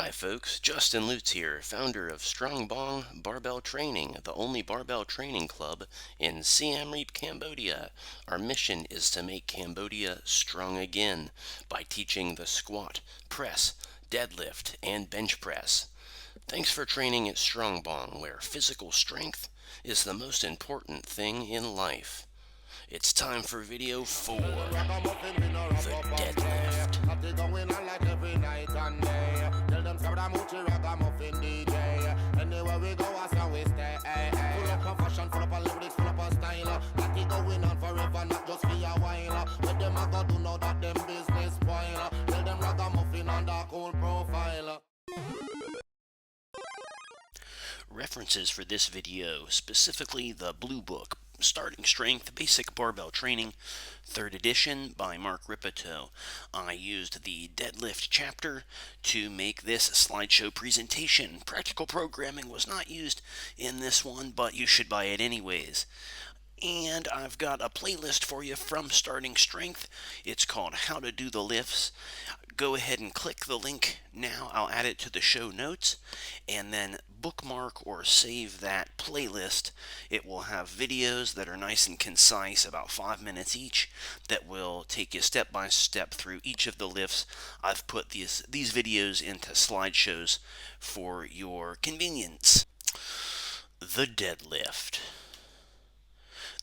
Hi folks, Justin Lutz here, founder of Bong Barbell Training, the only barbell training club in Siem Reap, Cambodia. Our mission is to make Cambodia strong again by teaching the squat, press, deadlift, and bench press. Thanks for training at Bong, where physical strength is the most important thing in life. It's time for video 4, the deadlift. Anywhere we go, I say we stay. Full up of fashion, full up of lyrics, full up of style. That it going on forever, not just for a while. What them a go do now that them business spoil? Tell them ragamuffin on that cool profile. References for this video, specifically the Blue Book, Starting Strength, Basic Barbell Training, 3rd edition by Mark Ripito. I used the deadlift chapter to make this slideshow presentation. Practical programming was not used in this one, but you should buy it anyways. And I've got a playlist for you from Starting Strength. It's called How to Do the Lifts. Go ahead and click the link now. I'll add it to the show notes, and then bookmark or save that playlist. It will have videos that are nice and concise, about 5 minutes each, that will take you step by step through each of the lifts. I've put these videos into slideshows for your convenience. The deadlift.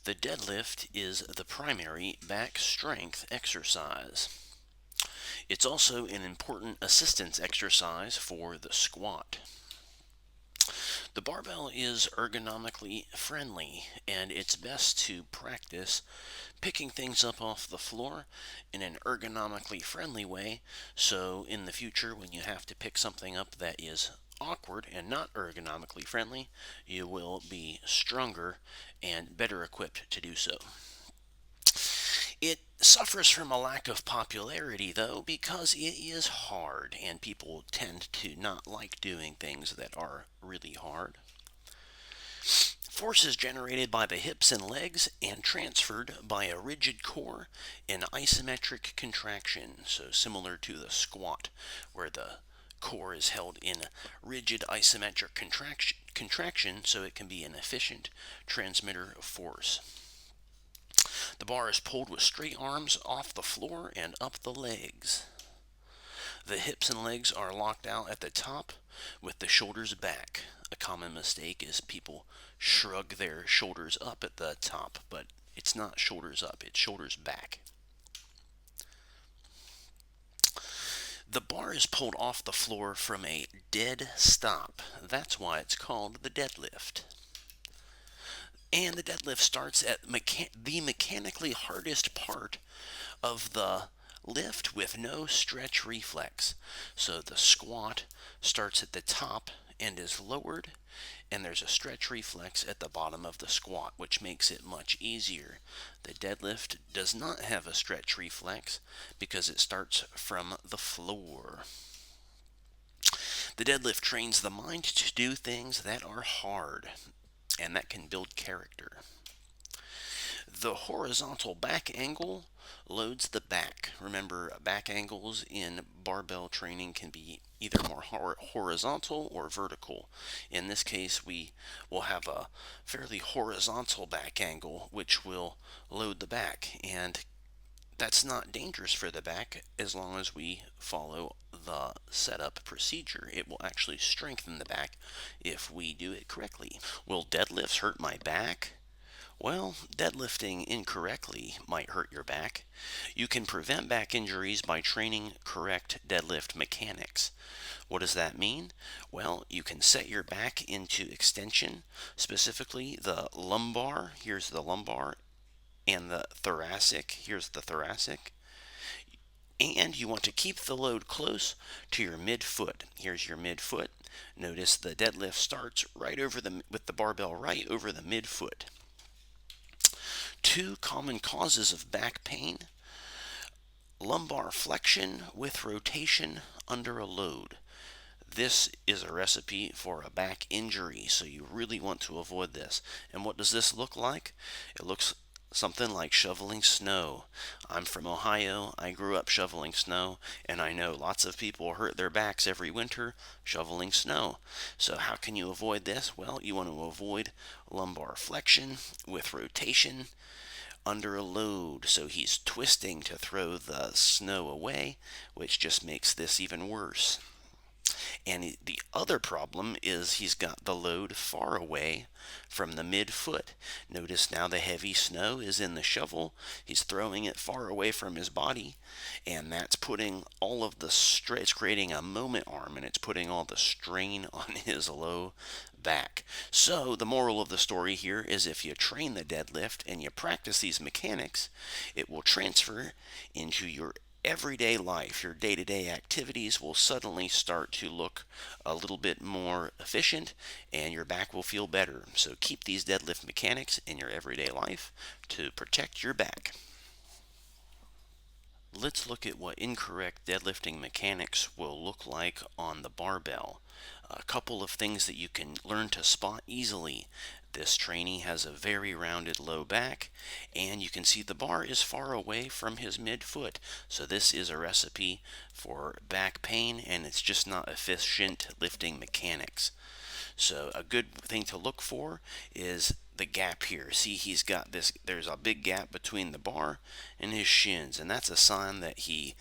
The deadlift is the primary back strength exercise. It's also an important assistance exercise for the squat. The barbell is ergonomically friendly, and it's best to practice picking things up off the floor in an ergonomically friendly way, so in the future when you have to pick something up that is awkward and not ergonomically friendly, you will be stronger and better equipped to do so. It suffers from a lack of popularity, though, because it is hard, and people tend to not like doing things that are really hard. Force is generated by the hips and legs and transferred by a rigid core in isometric contraction, so similar to the squat, where the core is held in rigid isometric contraction so it can be an efficient transmitter of force. The bar is pulled with straight arms off the floor and up the legs. The hips and legs are locked out at the top with the shoulders back. A common mistake is people shrug their shoulders up at the top, but it's not shoulders up, it's shoulders back. The bar is pulled off the floor from a dead stop. That's why it's called the deadlift. And the deadlift starts at the mechanically hardest part of the lift with no stretch reflex. So the squat starts at the top and is lowered, and there's a stretch reflex at the bottom of the squat, which makes it much easier. The deadlift does not have a stretch reflex because it starts from the floor. The deadlift trains the mind to do things that are hard, and that can build character. The horizontal back angle loads the back. Remember, back angles in barbell training can be either more horizontal or vertical. In this case, we will have a fairly horizontal back angle, which will load the back, and that's not dangerous for the back as long as we follow the setup procedure. It will actually strengthen the back if we do it correctly. Will deadlifts hurt my back? Well, deadlifting incorrectly might hurt your back. You can prevent back injuries by training correct deadlift mechanics. What does that mean? Well, you can set your back into extension, specifically the lumbar. Here's the lumbar, and the thoracic. Here's the thoracic. And you want to keep the load close to your midfoot. Here's your midfoot. Notice the deadlift starts right over with the barbell right over the midfoot. Two common causes of back pain: lumbar flexion with rotation under a load. This is a recipe for a back injury, so you really want to avoid this. And what does this look like? It looks Something like shoveling snow. I'm from Ohio. I grew up shoveling snow, and I know lots of people hurt their backs every winter shoveling snow. So, how can you avoid this? Well, you want to avoid lumbar flexion with rotation under a load. So, he's twisting to throw the snow away, which just makes this even worse. And the other problem is he's got the load far away from the midfoot. Notice now the heavy snow is in the shovel. He's throwing it far away from his body, and that's putting all of the it's creating a moment arm, and it's putting all the strain on his low back. So the moral of the story here is if you train the deadlift and you practice these mechanics, it will transfer into your everyday life. Your day-to-day activities will suddenly start to look a little bit more efficient, and your back will feel better. So keep these deadlift mechanics in your everyday life to protect your back. Let's look at what incorrect deadlifting mechanics will look like on the barbell. A couple of things that you can learn to spot easily. This trainee has a very rounded low back, and you can see the bar is far away from his midfoot. So this is a recipe for back pain, and it's just not efficient lifting mechanics. So a good thing to look for is the gap here. See, he's got this, there's a big gap between the bar and his shins, and that's a sign that he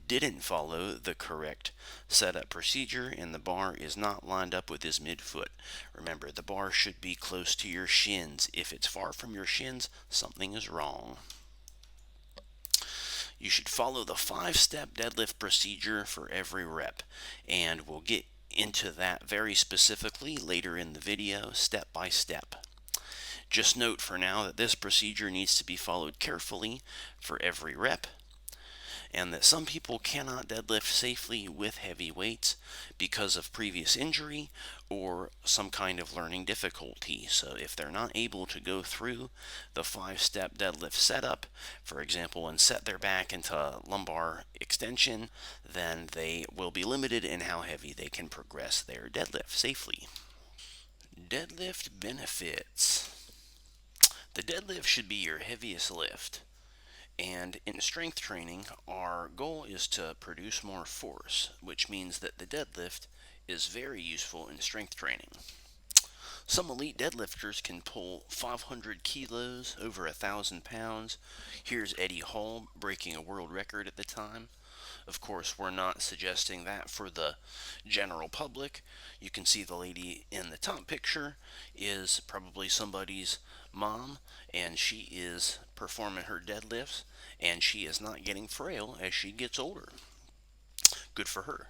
didn't follow the correct setup procedure, and the bar is not lined up with his midfoot. Remember, the bar should be close to your shins. If it's far from your shins, something is wrong. You should follow the 5-step deadlift procedure for every rep, and we'll get into that very specifically later in the video, step by step. Just note for now that this procedure needs to be followed carefully for every rep, and that some people cannot deadlift safely with heavy weights because of previous injury or some kind of learning difficulty. So if they're not able to go through the 5-step deadlift setup, for example, and set their back into lumbar extension, then they will be limited in how heavy they can progress their deadlift safely. Deadlift benefits. The deadlift should be your heaviest lift. And in strength training, our goal is to produce more force, which means that the deadlift is very useful in strength training. Some elite deadlifters can pull 500 kilos, over 1,000 pounds. Here's Eddie Hall breaking a world record at the time. Of course, we're not suggesting that for the general public. You can see the lady in the top picture is probably somebody's mom, and she is performing her deadlifts, and she is not getting frail as she gets older. Good for her.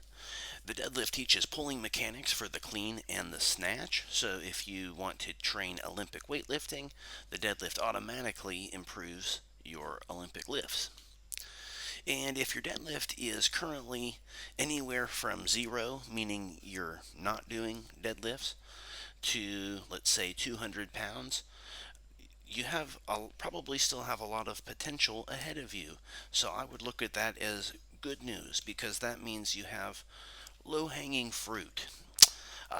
The deadlift teaches pulling mechanics for the clean and the snatch. So if you want to train Olympic weightlifting, the deadlift automatically improves your Olympic lifts. And if your deadlift is currently anywhere from 0, meaning you're not doing deadlifts, to let's say 200 pounds, you have probably still have a lot of potential ahead of you. So I would look at that as good news, because that means you have low-hanging fruit.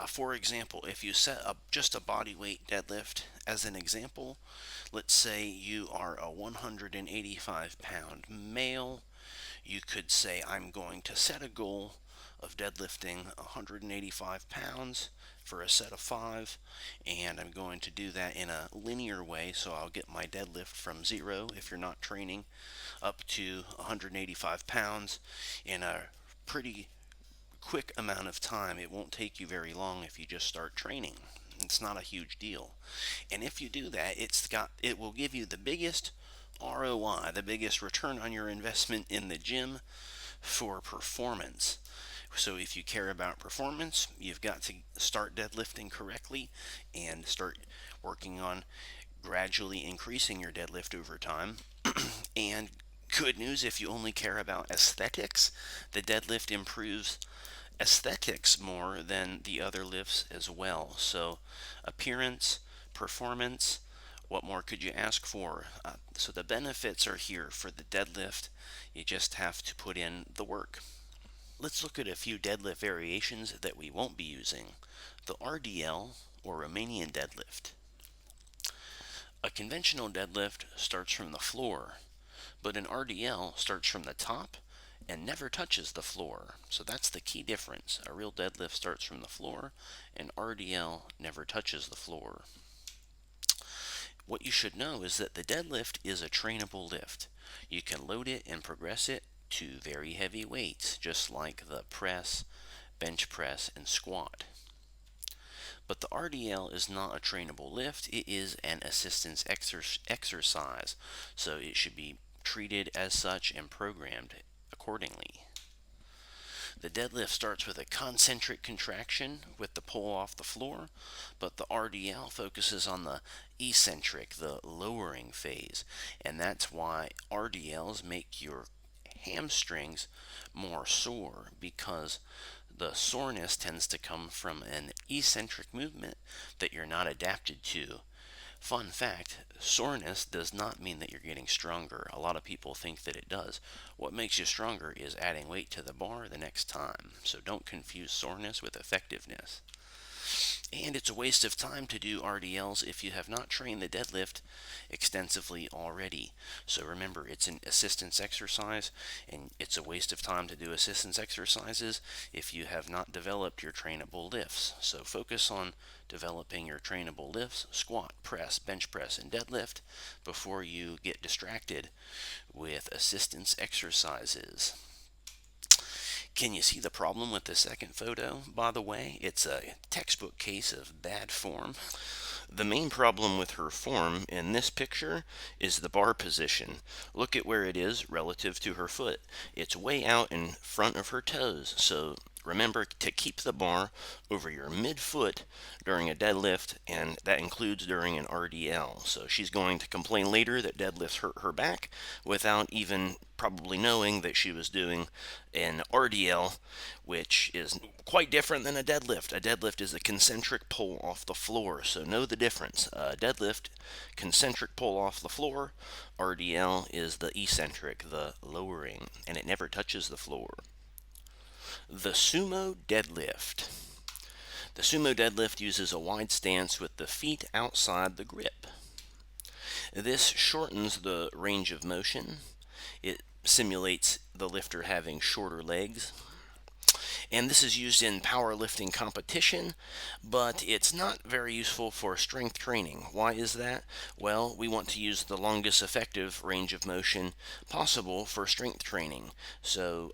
For example, if you set up just a body weight deadlift as an example, let's say you are a 185 pound male, you could say, I'm going to set a goal of deadlifting 185 pounds for a set of 5, and I'm going to do that in a linear way, so I'll get my deadlift from 0, if you're not training, up to 185 pounds in a pretty quick amount of time. It won't take you very long if you just start training. It's not a huge deal. And if you do that, it will give you the biggest ROI, the biggest return on your investment in the gym for performance. So if you care about performance, you've got to start deadlifting correctly and start working on gradually increasing your deadlift over time. And good news, if you only care about aesthetics, the deadlift improves aesthetics more than the other lifts as well. So appearance, performance, what more could you ask for? So the benefits are here for the deadlift. You just have to put in the work. Let's look at a few deadlift variations that we won't be using. The RDL, or Romanian deadlift. A conventional deadlift starts from the floor, but an RDL starts from the top and never touches the floor. So that's the key difference. A real deadlift starts from the floor, and RDL never touches the floor. What you should know is that the deadlift is a trainable lift. You can load it and progress it to very heavy weights, just like the press, bench press, and squat. But the RDL is not a trainable lift, it is an assistance exercise, so it should be treated as such and programmed accordingly. The deadlift starts with a concentric contraction with the pull off the floor, but the RDL focuses on the eccentric, the lowering phase, and that's why RDLs make your hamstrings more sore, because the soreness tends to come from an eccentric movement that you're not adapted to. Fun fact, soreness does not mean that you're getting stronger. A lot of people think that it does. What makes you stronger is adding weight to the bar the next time. So don't confuse soreness with effectiveness. And it's a waste of time to do RDLs if you have not trained the deadlift extensively already. So remember, it's an assistance exercise, and it's a waste of time to do assistance exercises if you have not developed your trainable lifts. So focus on developing your trainable lifts, squat, press, bench press, and deadlift, before you get distracted with assistance exercises. Can you see the problem with the second photo, by the way? It's a textbook case of bad form. The main problem with her form in this picture is the bar position. Look at where it is relative to her foot. It's way out in front of her toes, so remember to keep the bar over your midfoot during a deadlift, and that includes during an RDL. So she's going to complain later that deadlifts hurt her back without even probably knowing that she was doing an RDL, which is quite different than a deadlift. A deadlift is a concentric pull off the floor, so know the difference. Deadlift, concentric pull off the floor. RDL is the eccentric, the lowering, and it never touches the floor. The sumo deadlift. The sumo deadlift uses a wide stance with the feet outside the grip. This shortens the range of motion. It simulates the lifter having shorter legs. And this is used in powerlifting competition, but it's not very useful for strength training. Why is that? Well, we want to use the longest effective range of motion possible for strength training. So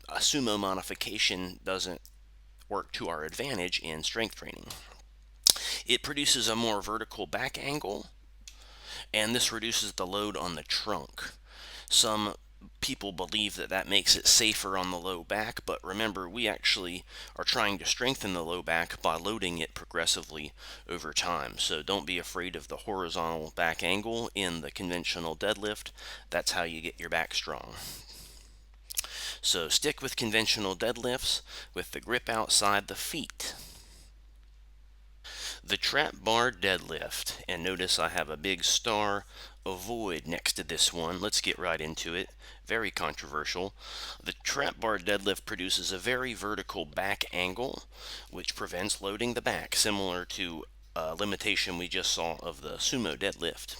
a sumo modification doesn't work to our advantage in strength training. It produces a more vertical back angle, and this reduces the load on the trunk. Some people believe that that makes it safer on the low back, but remember, we actually are trying to strengthen the low back by loading it progressively over time. So don't be afraid of the horizontal back angle in the conventional deadlift. That's how you get your back strong. So stick with conventional deadlifts with the grip outside the feet. The trap bar deadlift, and notice I have a big star avoid next to this one. Let's get right into it. Very controversial. The trap bar deadlift produces a very vertical back angle, which prevents loading the back, similar to a limitation we just saw of the sumo deadlift.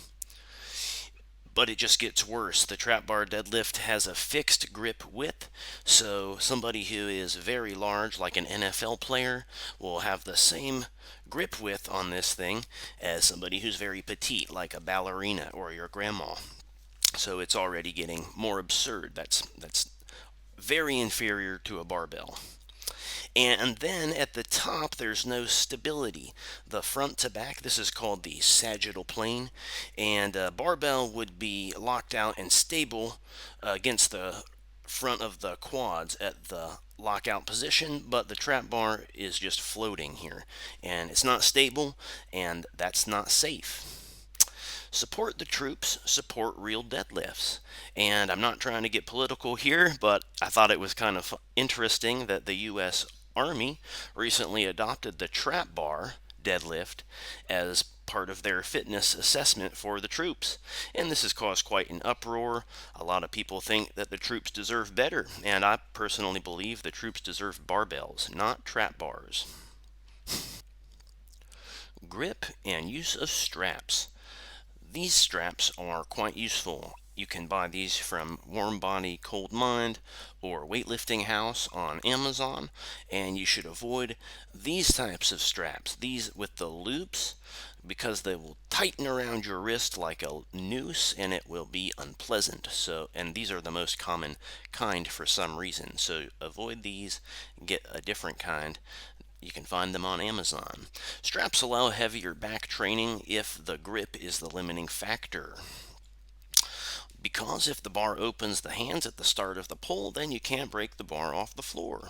But it just gets worse. The trap bar deadlift has a fixed grip width, so somebody who is very large, like an NFL player, will have the same grip width on this thing as somebody who's very petite, like a ballerina or your grandma. So it's already getting more absurd. That's very inferior to a barbell. And then at the top, there's no stability. The front to back, this is called the sagittal plane, and a barbell would be locked out and stable against the front of the quads at the lockout position, but the trap bar is just floating here, and it's not stable, and that's not safe. Support the troops, support real deadlifts. And I'm not trying to get political here, but I thought it was kind of interesting that the U.S. Army recently adopted the trap bar deadlift as part of their fitness assessment for the troops. And this has caused quite an uproar. A lot of people think that the troops deserve better, and I personally believe the troops deserve barbells, not trap bars. Grip and use of straps. These straps are quite useful. You can buy these from Warm Body Cold Mind or Weightlifting House on Amazon, and you should avoid these types of straps, these with the loops, because they will tighten around your wrist like a noose and it will be unpleasant. And these are the most common kind for some reason. So avoid these, get a different kind. You can find them on Amazon. Straps allow heavier back training if the grip is the limiting factor. Because if the bar opens the hands at the start of the pull, then you can't break the bar off the floor.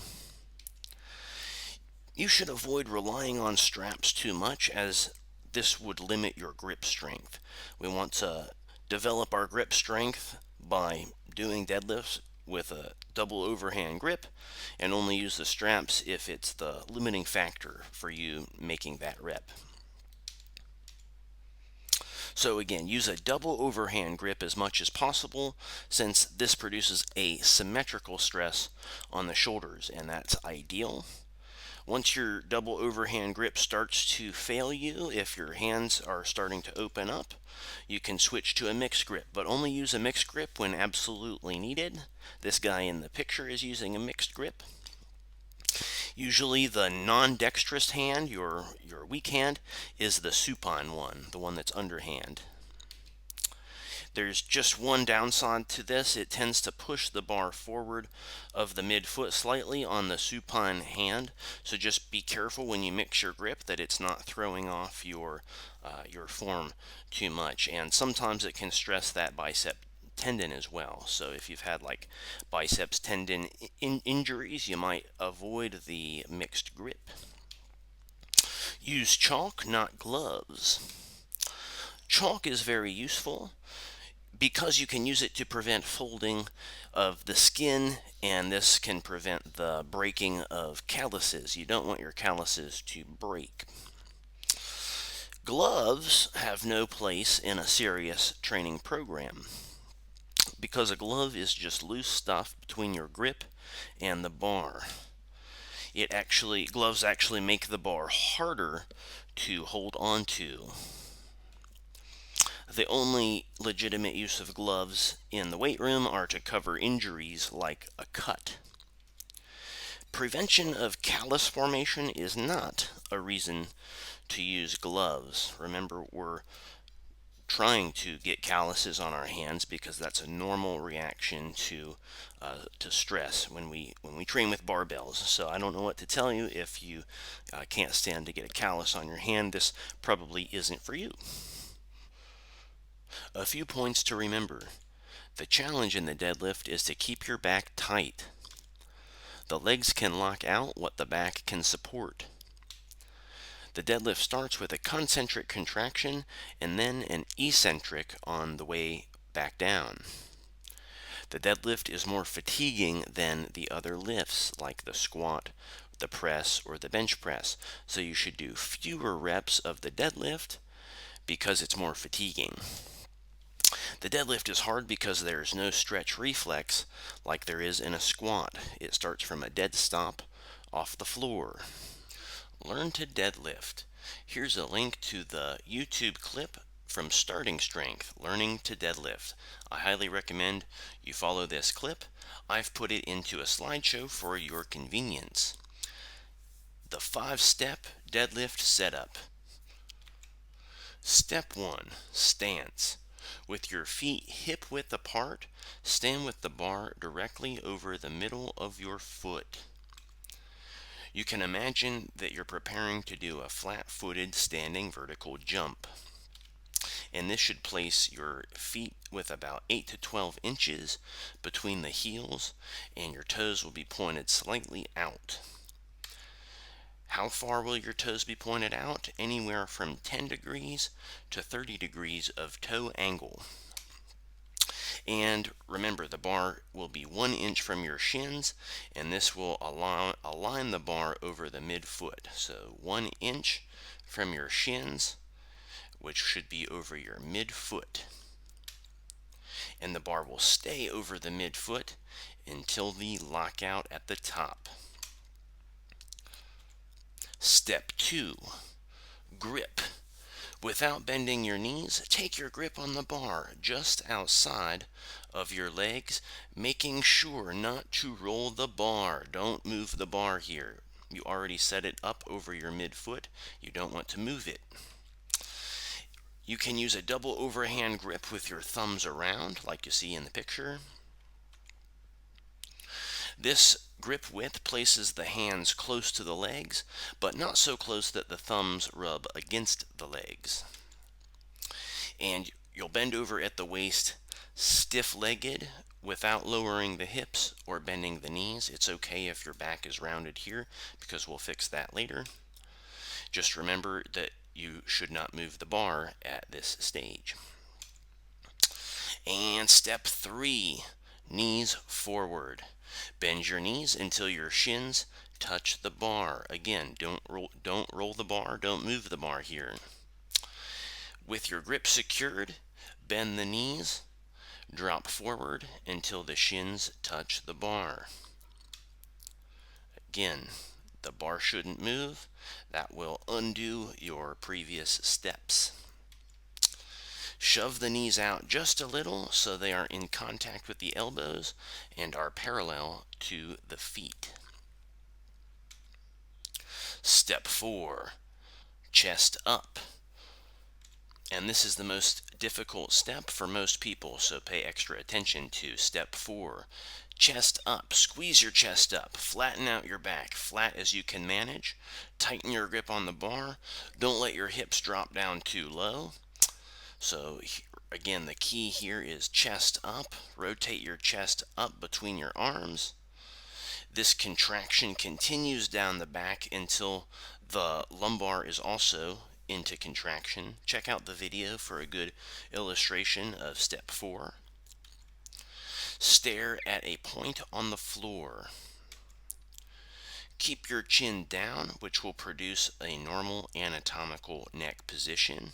You should avoid relying on straps too much, as this would limit your grip strength. We want to develop our grip strength by doing deadlifts with a double overhand grip, and only use the straps if it's the limiting factor for you making that rep. So again, use a double overhand grip as much as possible, since this produces a symmetrical stress on the shoulders, and that's ideal. Once your double overhand grip starts to fail you, if your hands are starting to open up, you can switch to a mixed grip, but only use a mixed grip when absolutely needed. This guy in the picture is using a mixed grip. Usually the non-dexterous hand, your weak hand, is the supine one, the one that's underhand. There's just one downside to this. It tends to push the bar forward of the midfoot slightly on the supine hand. So just be careful when you mix your grip that it's not throwing off your form too much. And sometimes it can stress that bicep tendon as well. So if you've had like biceps tendon injuries, you might avoid the mixed grip. Use chalk, not gloves. Chalk is very useful because you can use it to prevent folding of the skin, and this can prevent the breaking of calluses. You don't want your calluses to break. Gloves have no place in a serious training program, because a glove is just loose stuff between your grip and the bar. Gloves actually make the bar harder to hold on to. The only legitimate use of gloves in the weight room are to cover injuries like a cut. Prevention of callus formation is not a reason to use gloves. Remember, we're trying to get calluses on our hands because that's a normal reaction to stress when we train with barbells. So I don't know what to tell you. If you can't stand to get a callus on your hand, this probably isn't for you. A few points to remember. The challenge in the deadlift is to keep your back tight. The legs can lock out what the back can support. The deadlift starts with a concentric contraction and then an eccentric on the way back down. The deadlift is more fatiguing than the other lifts like the squat, the press, or the bench press, so you should do fewer reps of the deadlift because it's more fatiguing. The deadlift is hard because there's no stretch reflex like there is in a squat. It starts from a dead stop off the floor. Learn to deadlift. Here's a link to the YouTube clip from Starting Strength, Learning to Deadlift. I highly recommend you follow this clip. I've put it into a slideshow for your convenience. The 5-step deadlift setup. Step 1, stance. With your feet hip width apart, stand with the bar directly over the middle of your foot. You can imagine that you're preparing to do a flat-footed standing vertical jump. And this should place your feet with about 8 to 12 inches between the heels, and your toes will be pointed slightly out. How far will your toes be pointed out? Anywhere from 10 degrees to 30 degrees of toe angle. And remember, the bar will be 1 inch from your shins, and this will align the bar over the midfoot. So 1 inch from your shins, which should be over your midfoot. And the bar will stay over the midfoot until the lockout at the top. Step 2, grip. Without bending your knees, take your grip on the bar just outside of your legs, making sure not to roll the bar. Don't move the bar here. You already set it up over your midfoot. You don't want to move it. You can use a double overhand grip with your thumbs around, like you see in the picture. This grip width places the hands close to the legs, but not so close that the thumbs rub against the legs. And you'll bend over at the waist, stiff-legged, without lowering the hips or bending the knees. It's okay if your back is rounded here, because we'll fix that later. Just remember that you should not move the bar at this stage. And step 3, knees forward. Bend your knees until your shins touch the bar. Again, don't roll the bar, don't move the bar here. With your grip secured, bend the knees, drop forward until the shins touch the bar. Again, the bar shouldn't move. That will undo your previous steps. Shove the knees out just a little so they are in contact with the elbows and are parallel to the feet. Step 4, chest up. And this is the most difficult step for most people, so pay extra attention to step 4. Chest up. Squeeze your chest up. Flatten out your back, flat as you can manage. Tighten your grip on the bar. Don't let your hips drop down too low. So again, the key here is chest up. Rotate your chest up between your arms. This contraction continues down the back until the lumbar is also into contraction. Check out the video for a good illustration of step 4. Stare at a point on the floor. Keep your chin down, which will produce a normal anatomical neck position.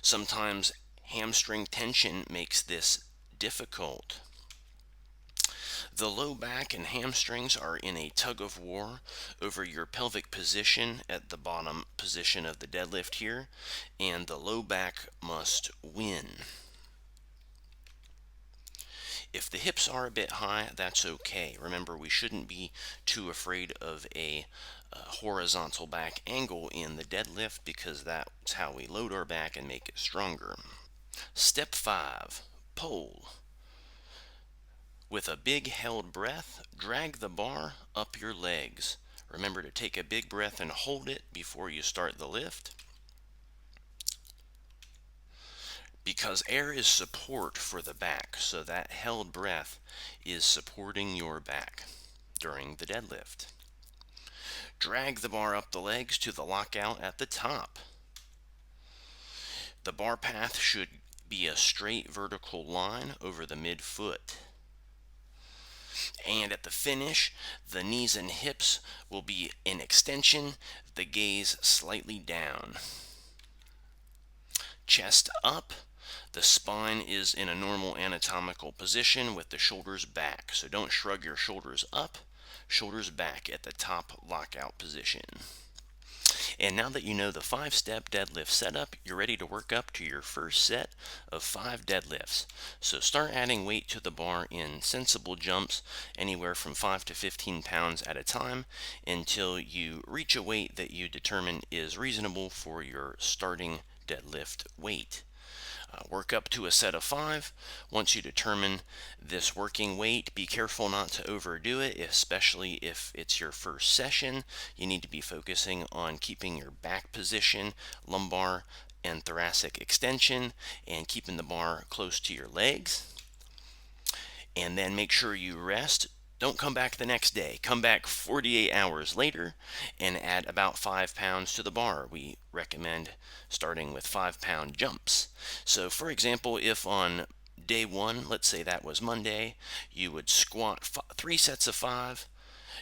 Sometimes hamstring tension makes this difficult. The low back and hamstrings are in a tug of war over your pelvic position at the bottom position of the deadlift here, and the low back must win. If the hips are a bit high, that's okay. Remember, we shouldn't be too afraid of a horizontal back angle in the deadlift, because that's how we load our back and make it stronger. Step 5, pole. With a big held breath, drag the bar up your legs. Remember to take a big breath and hold it before you start the lift, because air is support for the back, so that held breath is supporting your back during the deadlift. Drag the bar up the legs to the lockout at the top. The bar path should be a straight vertical line over the midfoot. And at the finish, the knees and hips will be in extension, the gaze slightly down. Chest up. The spine is in a normal anatomical position with the shoulders back. So don't shrug your shoulders up, shoulders back at the top lockout position. And now that you know the 5-step deadlift setup, you're ready to work up to your first set of 5 deadlifts. So start adding weight to the bar in sensible jumps, anywhere from 5 to 15 pounds at a time, until you reach a weight that you determine is reasonable for your starting deadlift weight. Work up to a set of 5. Once you determine this working weight, be careful not to overdo it, especially if it's your first session. You need to be focusing on keeping your back position, lumbar and thoracic extension, and keeping the bar close to your legs. And then make sure you rest. Don't come back the next day. Come back 48 hours later and add about 5 pounds to the bar. We recommend starting with 5-pound jumps. So for example, if on day 1, let's say that was Monday, you would squat 3 sets of 5,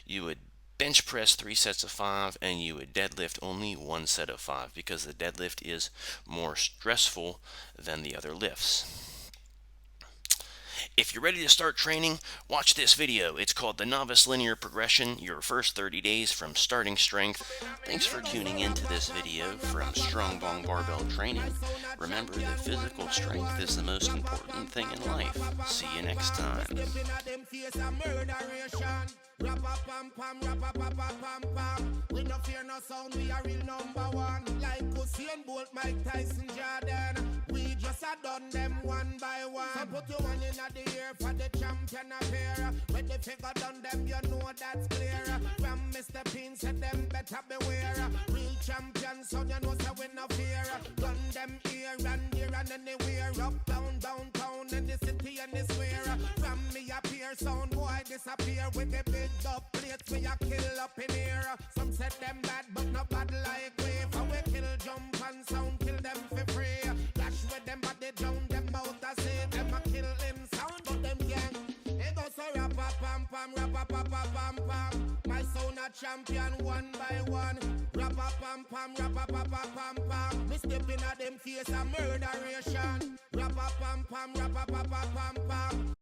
you would bench press 3 sets of 5, and you would deadlift only 1 set of 5, because the deadlift is more stressful than the other lifts. If you're ready to start training, watch this video. It's called The Novice Linear Progression, Your First 30 Days from Starting Strength. Thanks for tuning into this video from Strong Bong Barbell Training. Remember that physical strength is the most important thing in life. See you next time. We no fear no sound, we are real number one. Like Usain Bolt, Mike Tyson, Jordan. We just a done them one by one. So put your one in the air for the champion appear. When the figure done them, you know that's clear. From Mr. Pin said them better beware. Real champions, so you know so we no fear. Gun them here and there and anywhere. Up, down, downtown, in the city and the square. From me appear, sound boy disappear. With the big up plates, we a kill up in here. Some said them bad, but not bad like we. For we kill, jump and sound, kill them for free. Dash with them, but they drown them out as it. Them a kill in sound, but them gang. It goes so rap-a-pam-pam, rap-a-pa-pa-pam-pam. My sound a champion one by one. Rap-a-pam-pam, rap-a-pa-pa-pam-pam. Me stepping at them face a murderation. Rap-a-pam-pam, rap-a-pa-pa-pam-pam.